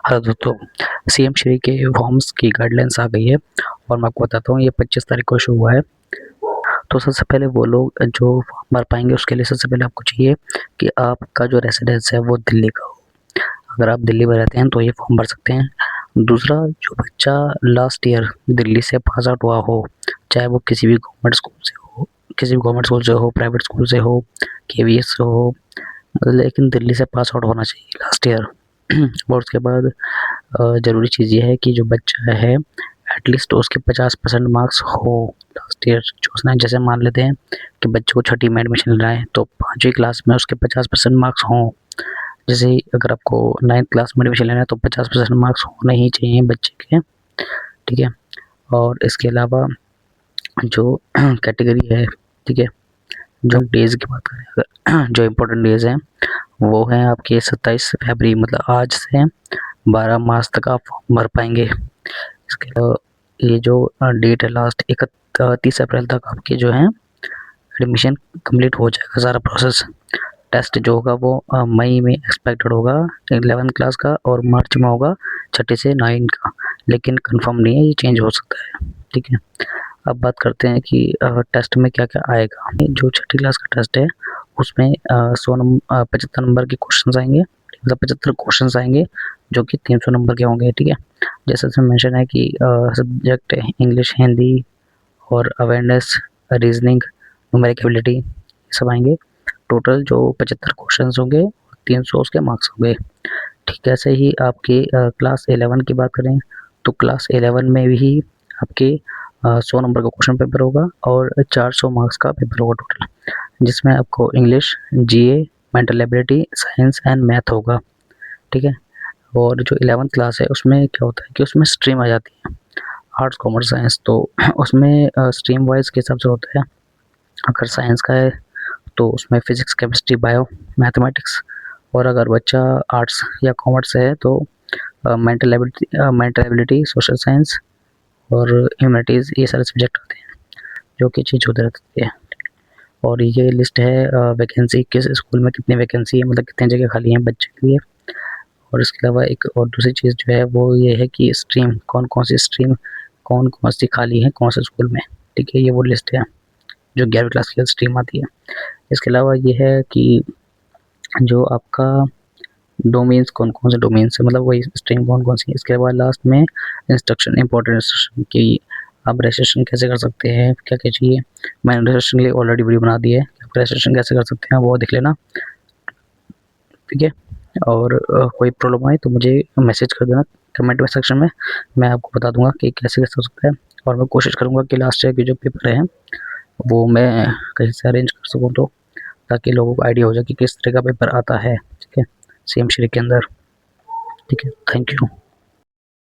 हाँ दोस्तों, सीएम श्री के फॉर्म्स की गाइडलाइंस आ गई है और मैं आपको बताता हूँ ये 25 तारीख को शुरू हुआ है। तो सबसे पहले वो लोग जो फॉर्म भर पाएंगे उसके लिए सबसे पहले आपको चाहिए कि आपका जो रेसिडेंस है वो दिल्ली का हो। अगर आप दिल्ली में रहते हैं तो ये फॉर्म भर सकते हैं। दूसरा, जो बच्चा लास्ट ईयर दिल्ली से पास आउट हुआ हो, चाहे वो किसी भी गवर्नमेंट स्कूल से हो, प्राइवेट स्कूल से हो, केवीएस से हो, लेकिन दिल्ली से पास आउट होना चाहिए लास्ट ईयर। और उसके बाद ज़रूरी चीज़ ये है कि जो बच्चा है एटलीस्ट उसके 50% मार्क्स हो लास्ट ईयर जो उसने, जैसे मान लेते हैं कि बच्चे को छठी में एडमिशन लेना है तो 5वीं क्लास में उसके 50% मार्क्स हों। जैसे अगर आपको 9th क्लास में एडमिशन लेना है तो 50% मार्क्स होने ही चाहिए बच्चे के, ठीक है। और इसके अलावा जो कैटेगरी है, ठीक है, जो डेज़ की बात करें अगर जो इम्पोर्टेंट डेज़ हैं वो हैं आपके 27 फरवरी, मतलब आज से 12 मार्च तक आप फॉर्म भर पाएंगे। इसके अलावा ये जो डेट है लास्ट 31 अप्रैल तक आपके जो है एडमिशन कंप्लीट हो जाएगा सारा प्रोसेस। टेस्ट जो होगा वो मई में एक्सपेक्टेड होगा 11th क्लास का, और मार्च में होगा छठी से 9 का, लेकिन कंफर्म नहीं है, ये चेंज हो सकता है, ठीक है। अब बात करते हैं कि टेस्ट में क्या क्या आएगा। जो छठी क्लास का टेस्ट है उसमें 75 नंबर के क्वेश्चन आएंगे, मतलब 75 क्वेश्चन आएंगे जो कि 300 नंबर के होंगे, ठीक है। जैसे इसमें मेंशन है कि सब्जेक्ट इंग्लिश, हिंदी और अवेयरनेस, रीजनिंग, न्यूमेरिक एबिलिटी सब आएंगे। टोटल जो 75 क्वेश्चन होंगे 300 उसके मार्क्स होंगे, ठीक है। ऐसे ही आपके क्लास 11 की बात करें तो क्लास 11 में भी आपके 100 नंबर का क्वेश्चन पेपर होगा और 400 मार्क्स का पेपर होगा टोटल, जिसमें आपको English, GA, mental ability, science and math होगा, ठीक है। और जो 11th क्लास है उसमें क्या होता है कि उसमें स्ट्रीम आ जाती है, आर्ट्स, कॉमर्स, साइंस। तो उसमें स्ट्रीम वाइज के हिसाब से होता है। अगर साइंस का है तो उसमें फिजिक्स, केमिस्ट्री, बायो, मैथमेटिक्स, और अगर बच्चा आर्ट्स या कॉमर्स से है तो मेंटल एबिलिटी, सोशल साइंस और ह्यूमैनिटीज़, ये सारे सब्जेक्ट आते हैं जो कि चेंज होते रहते हैं। और ये लिस्ट है वैकेंसी, किस स्कूल में कितनी वैकेंसी है, मतलब कितनी जगह खाली हैं बच्चे के लिए। और इसके अलावा एक और दूसरी चीज़ जो है वो ये है कि स्ट्रीम, कौन कौन सी स्ट्रीम कौन कौन सी खाली है कौन से स्कूल में, ठीक है। ये वो लिस्ट है जो 11वीं क्लास की स्ट्रीम आती है। इसके अलावा ये है कि जो आपका डोमेन्स, कौन कौन से डोमेन्स है, मतलब वही स्ट्रीम कौन कौन सी है। इसके बाद लास्ट में इंस्ट्रक्शन, इंपॉर्टेंट इंस्ट्रक्शन कि आप रजिस्ट्रेशन कैसे कर सकते हैं, क्या क्या चाहिए। मैंने रजिस्ट्रेशन के लिए ऑलरेडी वीडियो बना दी है, आप रजिस्ट्रेशन कैसे कर सकते हैं वो देख लेना, ठीक है। और कोई प्रॉब्लम आए तो मुझे मैसेज कर देना कमेंट में सेक्शन में, मैं आपको बता दूंगा कि कैसे कैसे हो सकता है। और मैं कोशिश करूँगा कि लास्ट ईयर के जो पेपर हैं वो मैं कहीं से अरेंज कर सकूँ, तो ताकि लोगों को आइडिया हो जाए कि किस तरह का पेपर आता है, ठीक है, सीएम श्री के अंदर, ठीक है। Thank you.